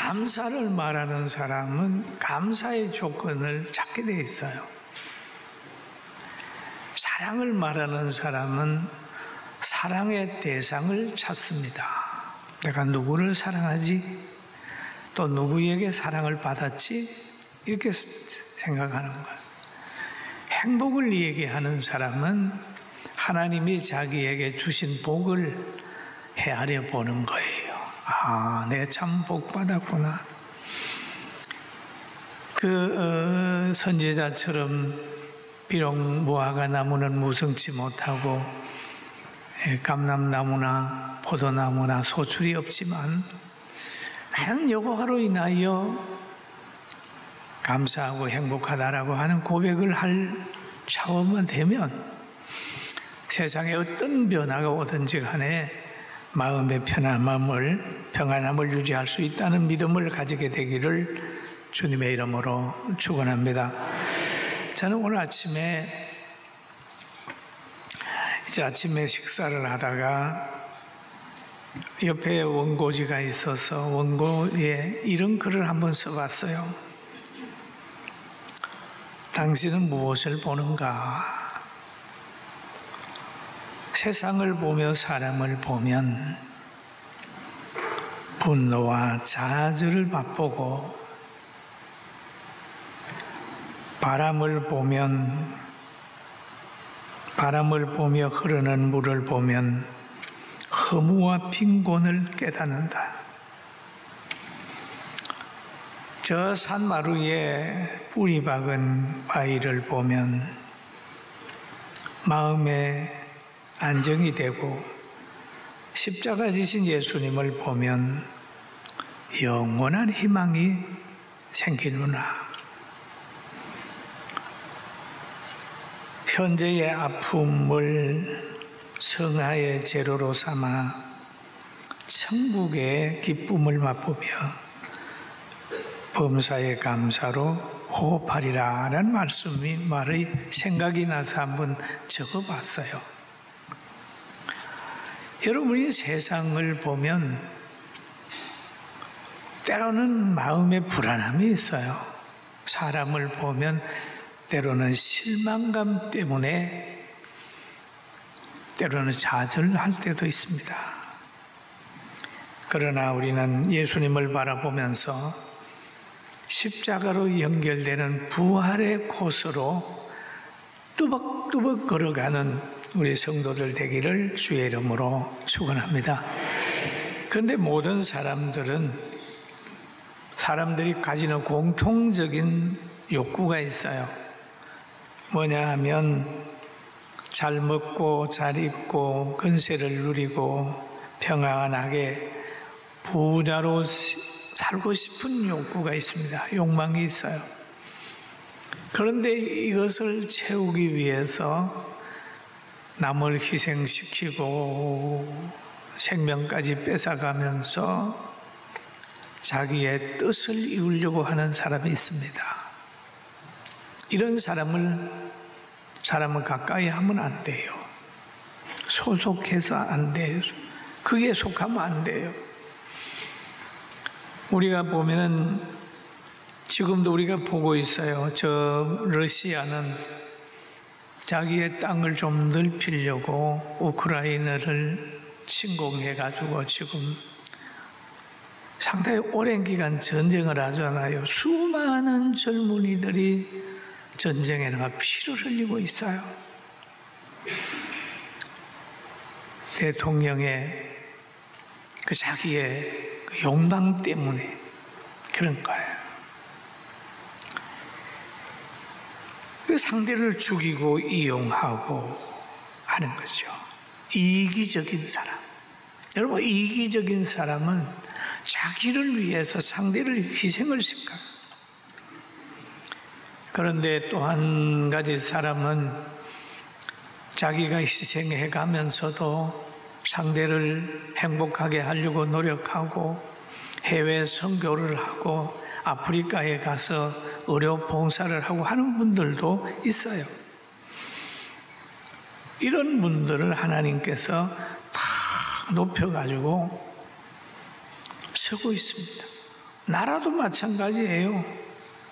감사를 말하는 사람은 감사의 조건을 찾게 돼 있어요. 사랑을 말하는 사람은 사랑의 대상을 찾습니다. 내가 누구를 사랑하지? 또 누구에게 사랑을 받았지? 이렇게 생각하는 거예요. 행복을 얘기하는 사람은 하나님이 자기에게 주신 복을 헤아려 보는 거예요. 아, 내가 참 복 받았구나. 선지자처럼 비록 무화과 나무는 무성치 못하고 감람나무나 포도나무나 소출이 없지만 나는 여호와로 인하여 감사하고 행복하다라고 하는 고백을 할 차원만 되면 세상에 어떤 변화가 오든지 간에 마음의 평안함을 유지할 수 있다는 믿음을 가지게 되기를 주님의 이름으로 축원합니다. 저는 오늘 아침에 식사를 하다가 옆에 원고지가 있어서 원고에 이런 글을 한번 써봤어요. 당신은 무엇을 보는가? 세상을 보며 사람을 보면 분노와 좌절을 맛보고, 바람을 보며 흐르는 물을 보면 허무와 빈곤을 깨닫는다. 저 산마루에 뿌리 박은 바위를 보면 마음에 안정이 되고, 십자가 지신 예수님을 보면 영원한 희망이 생기는구나. 현재의 아픔을 성화의 재료로 삼아 천국의 기쁨을 맛보며 범사의 감사로 호흡하리라 라는 말이 생각이 나서 한번 적어봤어요. 여러분이 세상을 보면 때로는 마음에 불안함이 있어요. 사람을 보면 때로는 실망감 때문에 때로는 좌절할 때도 있습니다. 그러나 우리는 예수님을 바라보면서 십자가로 연결되는 부활의 코스로 뚜벅뚜벅 걸어가는 우리 성도들 되기를 주의 이름으로 축원합니다. 그런데 모든 사람들이 가지는 공통적인 욕구가 있어요. 뭐냐 하면 잘 먹고 잘 입고 건세를 누리고 평안하게 부자로 살고 싶은 욕구가 있습니다. 욕망이 있어요. 그런데 이것을 채우기 위해서 남을 희생시키고 생명까지 뺏어가면서 자기의 뜻을 이루려고 하는 사람이 있습니다. 이런 사람은 가까이 하면 안 돼요. 소속해서 안 돼요. 그게 속하면 안 돼요. 우리가 보면은 지금도 우리가 보고 있어요. 저 러시아는 자기의 땅을 좀 넓히려고 우크라이나를 침공해가지고 지금 상당히 오랜 기간 전쟁을 하잖아요. 수많은 젊은이들이 전쟁에 나가 피를 흘리고 있어요. 대통령의 자기의 욕망 때문에 그런 거예요. 상대를 죽이고 이용하고 하는 거죠. 이기적인 사람. 여러분, 이기적인 사람은 자기를 위해서 상대를 희생을 시켜요. 그런데 또 한 가지 사람은 자기가 희생해 가면서도 상대를 행복하게 하려고 노력하고 해외 선교를 하고 아프리카에 가서 의료 봉사를 하고 하는 분들도 있어요. 이런 분들을 하나님께서 다 높여가지고 서고 있습니다. 나라도 마찬가지예요.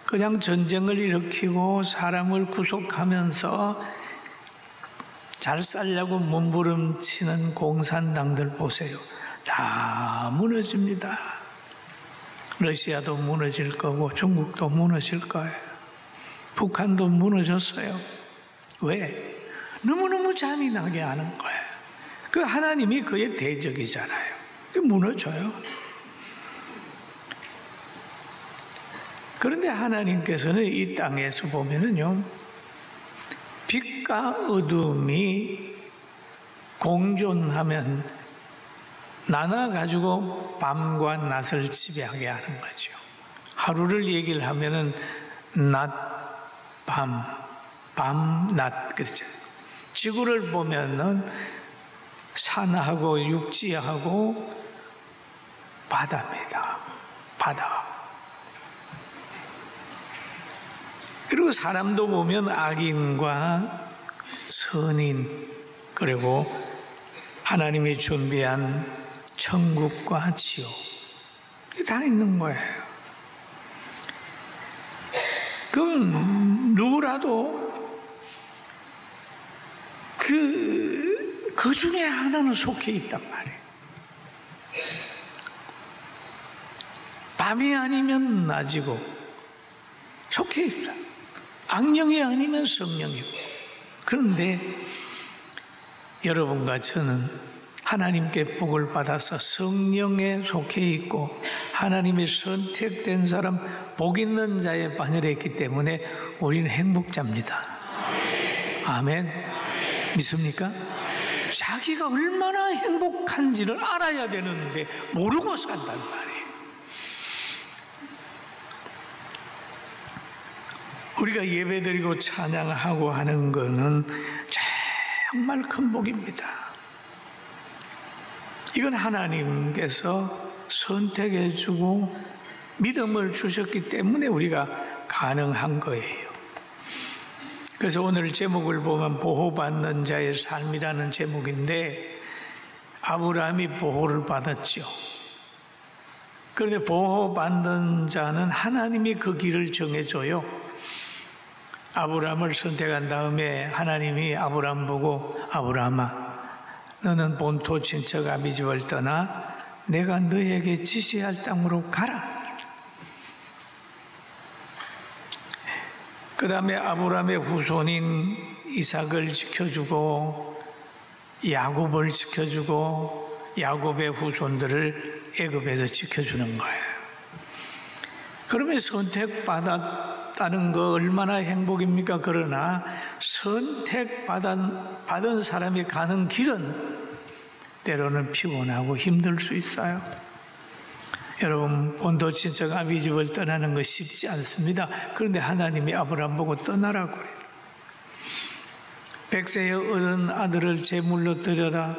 그냥 전쟁을 일으키고 사람을 구속하면서 잘 살려고 몸부림치는 공산당들 보세요. 다 무너집니다. 러시아도 무너질 거고 중국도 무너질 거예요. 북한도 무너졌어요. 왜? 너무너무 잔인하게 하는 거예요. 그 하나님이 그의 대적이잖아요. 무너져요. 그런데 하나님께서는 이 땅에서 보면은요, 빛과 어둠이 공존하면 나눠가지고 밤과 낮을 지배하게 하는 거죠. 하루를 얘기를 하면은 낮, 밤, 밤, 낮, 그렇죠. 지구를 보면은 산하고 육지하고 바다입니다. 바다. 그리고 사람도 보면 악인과 선인, 그리고 하나님이 준비한 천국과 지옥, 다 있는 거예요. 그럼 누구라도 그 중에 하나는 속해 있단 말이에요. 밤이 아니면 낮이고 속해 있다. 악령이 아니면 성령이고. 그런데 여러분과 저는 하나님께 복을 받아서 성령에 속해 있고 하나님이 선택된 사람, 복 있는 자의 반열에 있기 때문에 우리는 행복자입니다. 아멘. 믿습니까? 자기가 얼마나 행복한지를 알아야 되는데 모르고 산단 말이에요. 우리가 예배드리고 찬양하고 하는 것은 정말 큰 복입니다. 이건 하나님께서 선택해주고 믿음을 주셨기 때문에 우리가 가능한 거예요. 그래서 오늘 제목을 보면 보호받는 자의 삶이라는 제목인데, 아브라함이 보호를 받았죠. 그런데 보호받는 자는 하나님이 그 길을 정해줘요. 아브라함을 선택한 다음에 하나님이 아브라함 보고, 아브라함아, 너는 본토 친척 아비집을 떠나 내가 너에게 지시할 땅으로 가라. 그 다음에 아브라함의 후손인 이삭을 지켜주고 야곱을 지켜주고 야곱의 후손들을 애굽에서 지켜주는 거예요. 그러면 선택받았다는 거 얼마나 행복입니까? 그러나 선택받은 사람이 가는 길은 때로는 피곤하고 힘들 수 있어요. 여러분, 본토 친척 아비집을 떠나는 거 쉽지 않습니다. 그런데 하나님이 아브라함 보고 떠나라고 그래요. 백세에 얻은 아들을 제물로 드려라.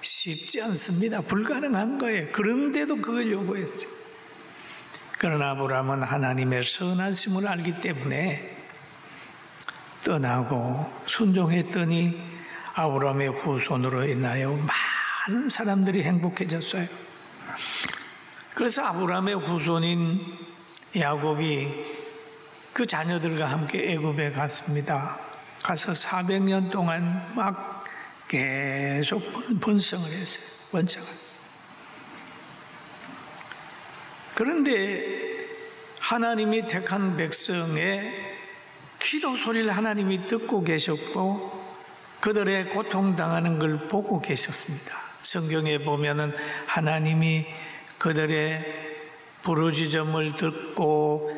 쉽지 않습니다. 불가능한 거예요. 그런데도 그걸 요구했죠. 그러나 아브라함은 하나님의 선하심을 알기 때문에 떠나고 순종했더니 아브라함의 후손으로 인하여 많은 사람들이 행복해졌어요. 그래서 아브라함의 후손인 야곱이 그 자녀들과 함께 애굽에 갔습니다. 가서 400년 동안 막 계속 번성을 했어요. 번성을. 그런데 하나님이 택한 백성의 기도 소리를 하나님이 듣고 계셨고 그들의 고통당하는 걸 보고 계셨습니다. 성경에 보면은 하나님이 그들의 부르짖음을 듣고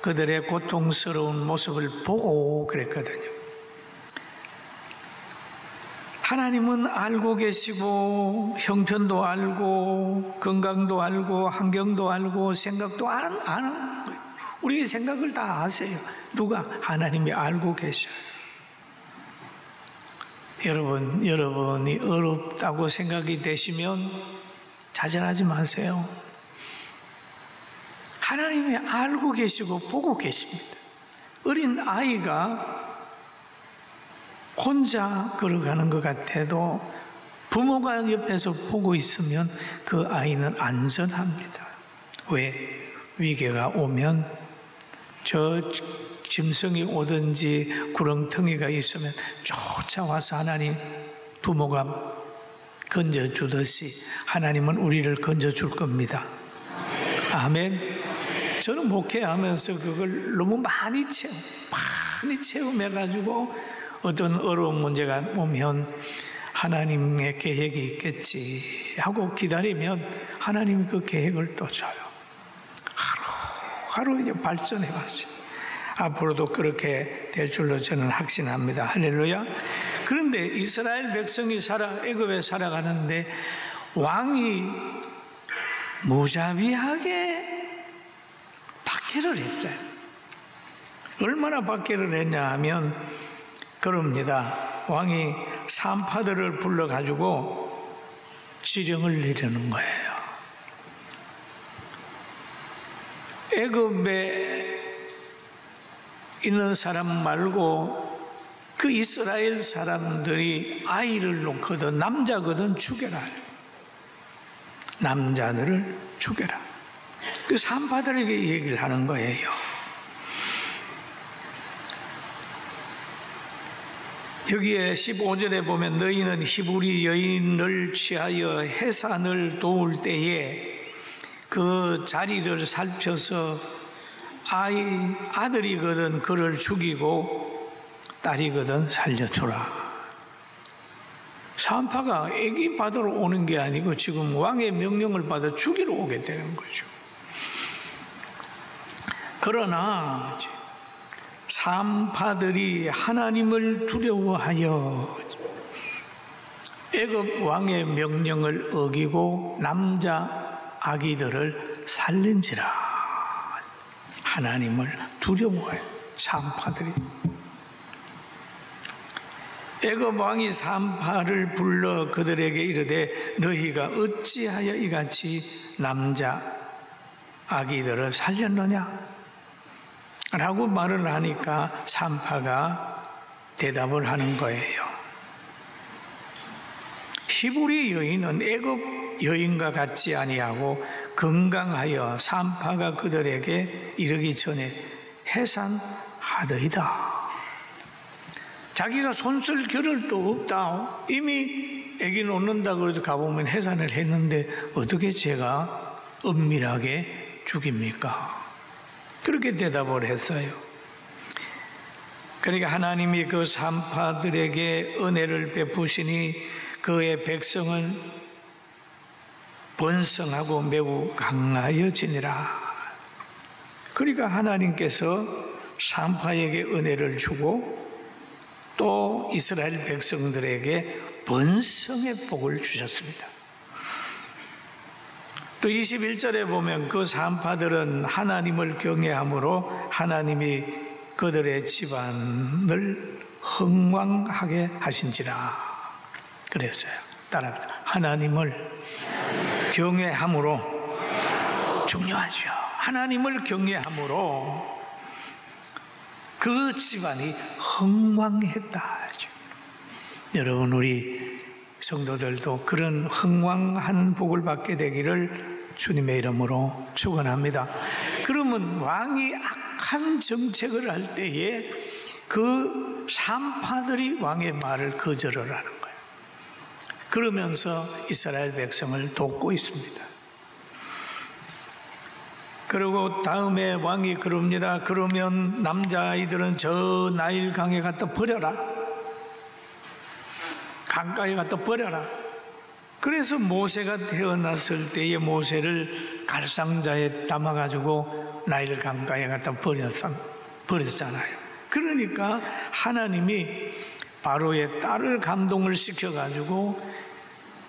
그들의 고통스러운 모습을 보고 그랬거든요. 하나님은 알고 계시고 형편도 알고 건강도 알고 환경도 알고 생각도 아는 거예요. 우리 생각을 다 아세요. 누가? 하나님이 알고 계셔요. 여러분이 어렵다고 생각이 되시면 좌절하지 마세요. 하나님이 알고 계시고 보고 계십니다. 어린 아이가 혼자 걸어가는 것 같아도 부모가 옆에서 보고 있으면 그 아이는 안전합니다. 왜? 위기가 오면 저 짐승이 오든지 구렁텅이가 있으면 쫓아와서 하나님 부모가 건져주듯이 하나님은 우리를 건져줄 겁니다. 아멘. 저는 목회하면서 그걸 너무 많이 체험해가지고 어떤 어려운 문제가 오면 하나님의 계획이 있겠지 하고 기다리면 하나님이 그 계획을 또 줘요. 하루 이제 발전해 봤어요. 앞으로도 그렇게 될 줄로 저는 확신합니다. 할렐루야. 그런데 이스라엘 백성이 애굽에 살아가는데 왕이 무자비하게 박해를 했어요. 얼마나 박해를 했냐 하면 그럽니다. 왕이 산파들을 불러가지고 지령을 내리는 거예요. 애굽에 있는 사람 말고 그 이스라엘 사람들이 아이를 놓거든 남자거든 죽여라. 남자들을 죽여라. 그 산파들에게 얘기를 하는 거예요. 여기에 15절에 보면 너희는 히브리 여인을 취하여 해산을 도울 때에 그 자리를 살펴서 아들이거든 그를 죽이고 딸이거든 살려주라. 산파가 아기 받으러 오는 게 아니고 지금 왕의 명령을 받아 죽이러 오게 되는 거죠. 그러나 산파들이 하나님을 두려워하여 애굽 왕의 명령을 어기고 남자 아기들을 살린지라. 하나님을 두려워해요. 산파들이. 애굽 왕이 산파를 불러 그들에게 이르되 너희가 어찌하여 이같이 남자 아기들을 살렸느냐? 라고 말을 하니까 산파가 대답을 하는 거예요. 히브리 여인은 애굽 여인과 같지 아니하고 건강하여 산파가 그들에게 이르기 전에 해산하더이다. 자기가 손쓸 겨를도 없다. 이미 애기 놓는다고 해서 가보면 해산을 했는데 어떻게 제가 은밀하게 죽입니까? 그렇게 대답을 했어요. 그러니까 하나님이 그 산파들에게 은혜를 베푸시니 그의 백성은 번성하고 매우 강하여지니라. 그러니까 하나님께서 산파에게 은혜를 주고 또 이스라엘 백성들에게 번성의 복을 주셨습니다. 또 21절에 보면 그 산파들은 하나님을 경외함으로 하나님이 그들의 집안을 흥왕하게 하신지라. 그랬어요. 따라합니다. 하나님을 경외함으로 중요하죠. 하나님을 경외함으로 그 집안이 흥왕했다. 여러분 우리 성도들도 그런 흥왕한 복을 받게 되기를 주님의 이름으로 축원합니다. 그러면 왕이 악한 정책을 할 때에 그 산파들이 왕의 말을 거절을 하는 거예요. 그러면서 이스라엘 백성을 돕고 있습니다. 그리고 다음에 왕이 그럽니다. 그러면 남자아이들은 저 나일강에 갖다 버려라. 강가에 갖다 버려라. 그래서 모세가 태어났을 때에 모세를 갈상자에 담아가지고 나일 강가에 갖다 버렸잖아요. 그러니까 하나님이 바로의 딸을 감동을 시켜가지고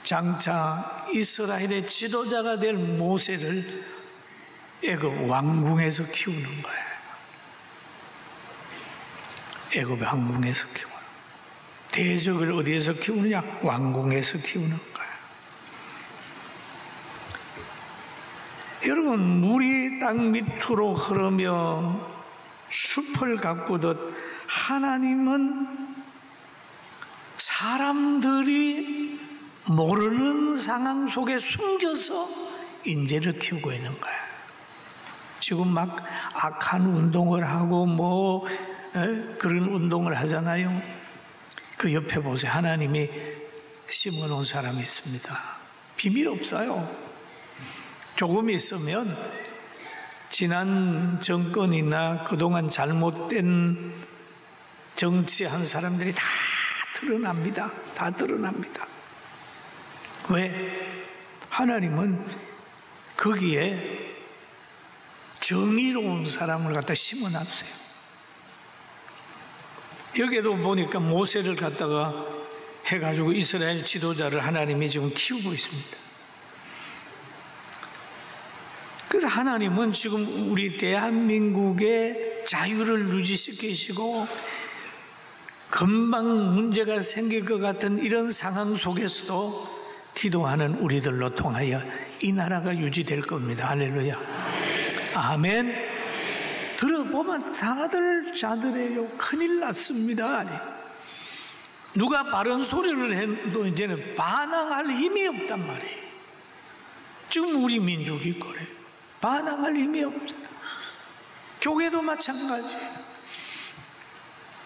장차 이스라엘의 지도자가 될 모세를 애굽 왕궁에서 키우는 거예요. 애굽 왕궁에서 키우는 거예요. 대적을 어디에서 키우느냐? 왕궁에서 키우는 거예요. 여러분 물이 땅 밑으로 흐르며 숲을 가꾸듯 하나님은 사람들이 모르는 상황 속에 숨겨서 인재를 키우고 있는 거예요. 지금 막 악한 운동을 하고 그런 운동을 하잖아요. 그 옆에 보세요. 하나님이 심어놓은 사람이 있습니다. 비밀 없어요. 조금 있으면 지난 정권이나 그동안 잘못된 정치한 사람들이 다 드러납니다. 다 드러납니다. 왜? 하나님은 거기에 정의로운 사람을 갖다 심어놨어요. 여기에도 보니까 모세를 갖다가 해가지고 이스라엘 지도자를 하나님이 지금 키우고 있습니다. 그래서 하나님은 지금 우리 대한민국의 자유를 유지시키시고 금방 문제가 생길 것 같은 이런 상황 속에서도 기도하는 우리들로 통하여 이 나라가 유지될 겁니다. 할렐루야. 아멘. 들어보면 다들 자들해요. 큰일 났습니다. 누가 바른 소리를 해도 이제는 반항할 힘이 없단 말이에요. 지금 우리 민족이 그래. 반항할 힘이 없어요. 교회도 마찬가지예요.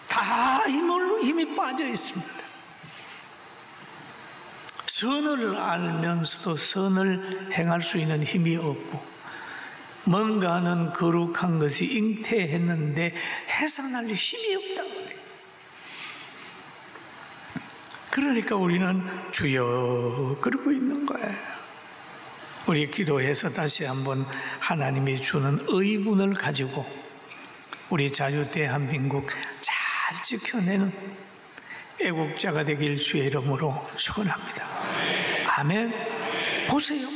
다 힘이 빠져 있습니다. 선을 알면서도 선을 행할 수 있는 힘이 없고, 뭔가는 거룩한 것이 잉태했는데 해산할 힘이 없단 말이에요. 그러니까 우리는 주여 그러고 있는 거예요. 우리 기도해서 다시 한번 하나님이 주는 의분을 가지고 우리 자유 대한민국 잘 지켜내는 애국자가 되길 주의 이름으로 축원합니다. 아멘. 보세요.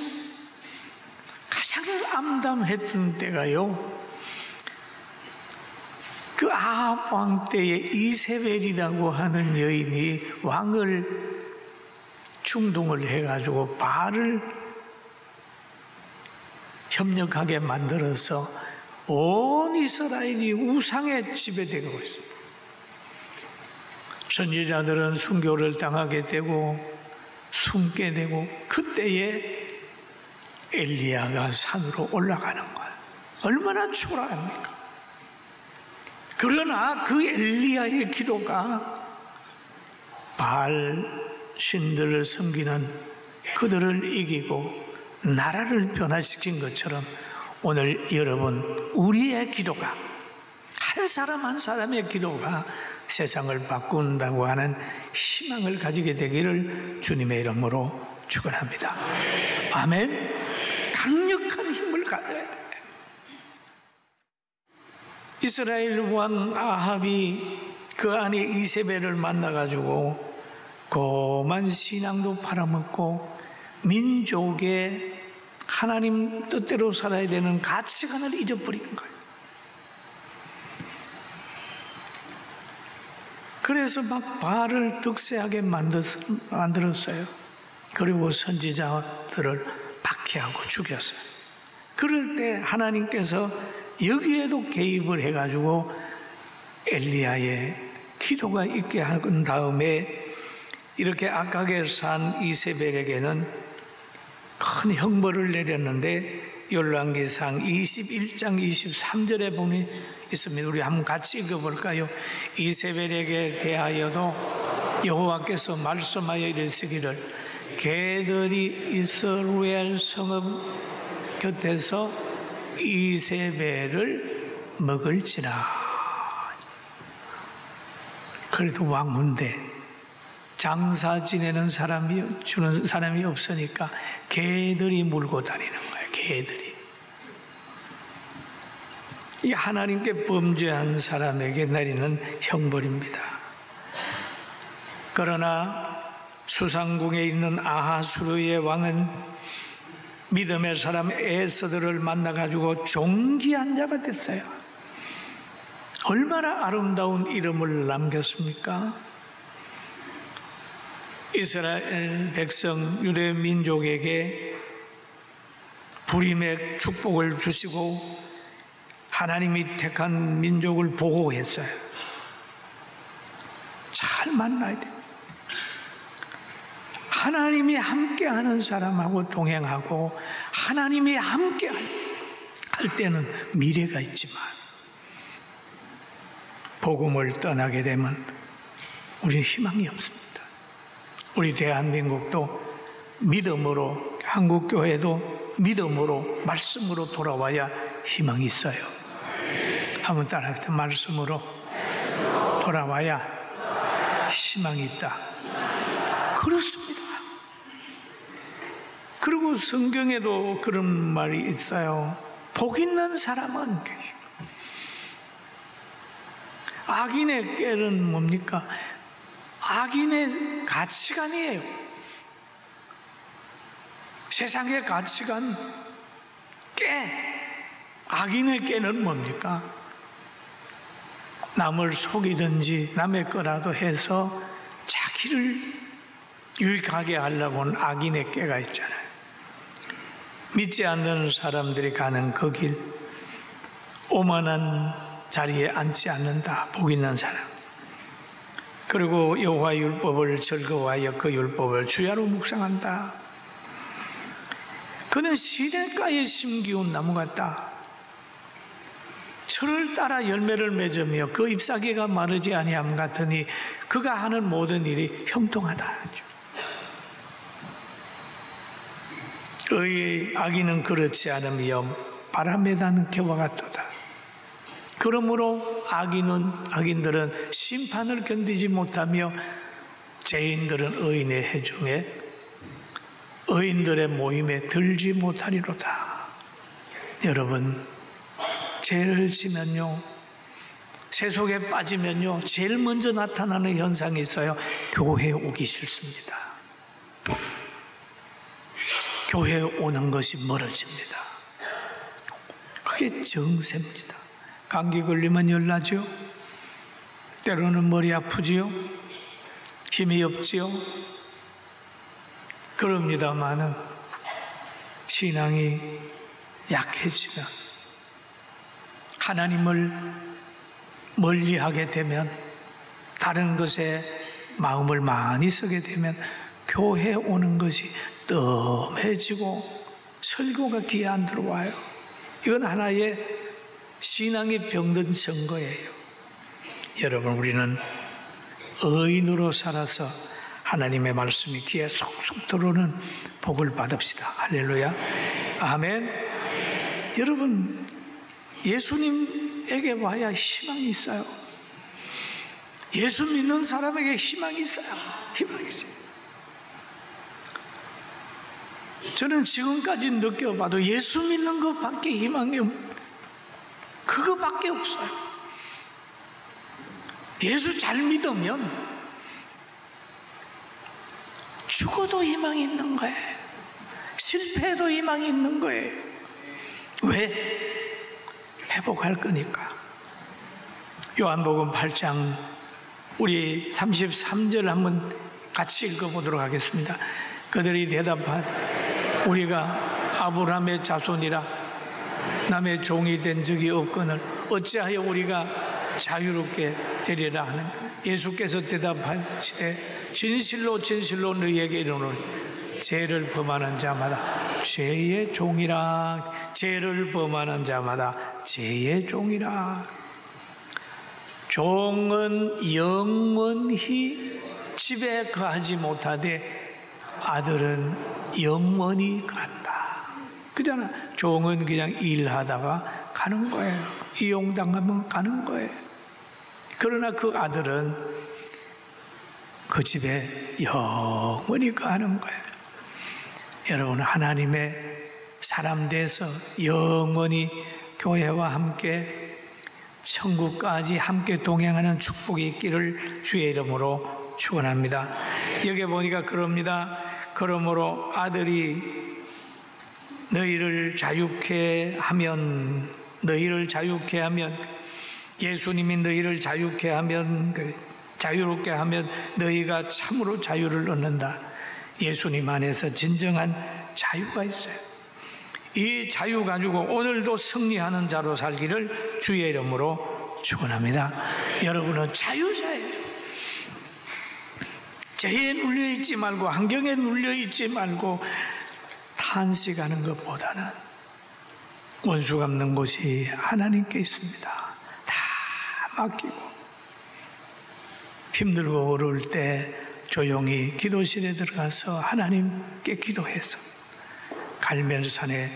가장 암담했던 때가요, 그 아합 왕 때에 이세벨이라고 하는 여인이 왕을 충동을 해가지고 바알을 협력하게 만들어서 온 이스라엘이 우상에 지배되고 있습니다. 선지자들은 순교를 당하게 되고 숨게 되고, 그때에 엘리야가 산으로 올라가는 거예요. 얼마나 초라합니까? 그러나 그 엘리야의 기도가 바알 신들을 섬기는 그들을 이기고 나라를 변화시킨 것처럼 오늘 여러분, 우리의 기도가, 한 사람 한 사람의 기도가 세상을 바꾼다고 하는 희망을 가지게 되기를 주님의 이름으로 축원합니다. 아멘. 강력한 힘을 가져야 돼요. 이스라엘 왕 아합이 그 안에 이세벨을 만나가지고 고만 신앙도 팔아먹고 민족의 하나님 뜻대로 살아야 되는 가치관을 잊어버린 거예요. 그래서 막 바알을 득세하게 만들었어요. 그리고 선지자들을 박해하고 죽였어요. 그럴 때 하나님께서 여기에도 개입을 해가지고 엘리야의 기도가 있게 한 다음에 이렇게 악하게 산 이세벨에게는 큰 형벌을 내렸는데, 열왕기상 21장 23절에 보면 있습니다. 우리 한번 같이 읽어볼까요? 이세벨에게 대하여도 여호와께서 말씀하여 이르시기를 개들이 이스라엘 성읍 곁에서 이세벨을 먹을지라. 그래도 왕인데 장사 지내는 주는 사람이 없으니까 개들이 물고 다니는 거예요. 개들이. 이 하나님께 범죄한 사람에게 내리는 형벌입니다. 그러나 수상궁에 있는 아하수르의 왕은 믿음의 사람 에스더를 만나가지고 존귀한 자가 됐어요. 얼마나 아름다운 이름을 남겼습니까? 이스라엘 백성 유대 민족에게 불임의 축복을 주시고 하나님이 택한 민족을 보호했어요. 잘 만나야 돼요. 하나님이 함께하는 사람하고 동행하고 하나님이 함께할 갈 때는 미래가 있지만 복음을 떠나게 되면 우리는 희망이 없습니다. 우리 대한민국도 믿음으로, 한국교회도 믿음으로, 말씀으로 돌아와야 희망이 있어요. 한번 따라합시다. 말씀으로 돌아와야 희망이 있다. 그렇습니다. 그리고 성경에도 그런 말이 있어요. 복 있는 사람은, 악인의 꾀는 뭡니까? 악인의 가치관이에요. 세상의 가치관, 꾀. 악인의 꾀는 뭡니까? 남을 속이든지 남의 거라도 해서 자기를 유익하게 하려고는 악인의 꾀가 있잖아요. 믿지 않는 사람들이 가는 그 길, 오만한 자리에 앉지 않는다. 복 있는 사람. 그리고 여호와 율법을 즐거워하여 그 율법을 주야로 묵상한다. 그는 시냇가에 심기운 나무 같다. 철을 따라 열매를 맺으며 그 잎사귀가 마르지 아니함 같으니 그가 하는 모든 일이 형통하다. 의의 악인은 그렇지 않으며 바람에 나는 겨와 같도다. 그러므로 악인들은 심판을 견디지 못하며 죄인들은 의인의 해중에 의인들의 모임에 들지 못하리로다. 여러분, 죄를 지면요, 세속에 빠지면요, 제일 먼저 나타나는 현상이 있어요. 교회에 오기 싫습니다. 교회에 오는 것이 멀어집니다. 그게 정세입니다. 감기 걸리면 열나죠. 때로는 머리 아프지요. 힘이 없지요. 그럽니다마는 신앙이 약해지면, 하나님을 멀리하게 되면, 다른 것에 마음을 많이 쓰게 되면 교회에 오는 것이 뜸해지고 설교가 귀에 안 들어와요. 이건 하나의 신앙이 병든 증거예요. 여러분, 우리는 의인으로 살아서 하나님의 말씀이 귀에 속속 들어오는 복을 받읍시다. 할렐루야. 아멘. 여러분, 예수님에게 와야 희망이 있어요. 예수 믿는 사람에게 희망이 있어요. 희망이 있어요. 저는 지금까지 느껴봐도 예수 믿는 것밖에 희망이 그거밖에 없어요. 예수 잘 믿으면 죽어도 희망이 있는 거예요. 실패해도 희망이 있는 거예요. 왜? 회복할 거니까. 요한복음 8장 우리 33절 한번 같이 읽어보도록 하겠습니다. 그들이 대답하되 우리가 아브라함의 자손이라 남의 종이 된 적이 없거늘 어찌하여 우리가 자유롭게 되리라 하는. 예수께서 대답하시되 진실로 진실로 너희에게 이르노니 죄를 범하는 자마다 죄의 종이라. 죄를 범하는 자마다 죄의 종이라. 종은 영원히 집에 거하지 못하되 아들은 영원히 간다. 그잖아. 종은 그냥 일하다가 가는 거예요. 이용당하면 가는 거예요. 그러나 그 아들은 그 집에 영원히 거하는 거예요. 여러분, 하나님의 사람 돼서 영원히 교회와 함께 천국까지 함께 동행하는 축복이 있기를 주의 이름으로 축원합니다. 여기 보니까 그럽니다. 그러므로 아들이 너희를 자유케 하면, 예수님이 너희를 자유케 하면, 자유롭게 하면 너희가 참으로 자유를 얻는다. 예수님 안에서 진정한 자유가 있어요. 이 자유 가지고 오늘도 승리하는 자로 살기를 주의 이름으로 축원합니다. 여러분은 자유자예요. 죄에 눌려있지 말고, 환경에 눌려있지 말고 탄식하는 것보다는 원수 갚는 곳이 하나님께 있습니다. 다 맡기고 힘들고 어려울 때 조용히 기도실에 들어가서 하나님께 기도해서 갈멜산의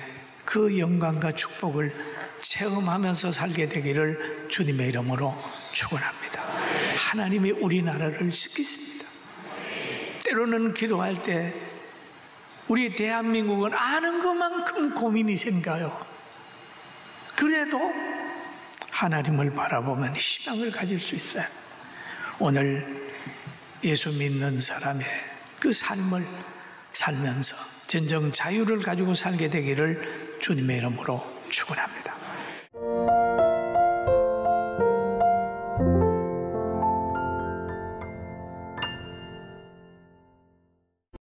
그 영광과 축복을 체험하면서 살게 되기를 주님의 이름으로 축원합니다. 하나님이 우리나라를 지키십니다. 때로는 기도할 때 우리 대한민국은 아는 것만큼 고민이 생겨요. 그래도 하나님을 바라보면 희망을 가질 수 있어요. 오늘 예수 믿는 사람의 그 삶을 살면서 진정 자유를 가지고 살게 되기를 주님의 이름으로 축원합니다.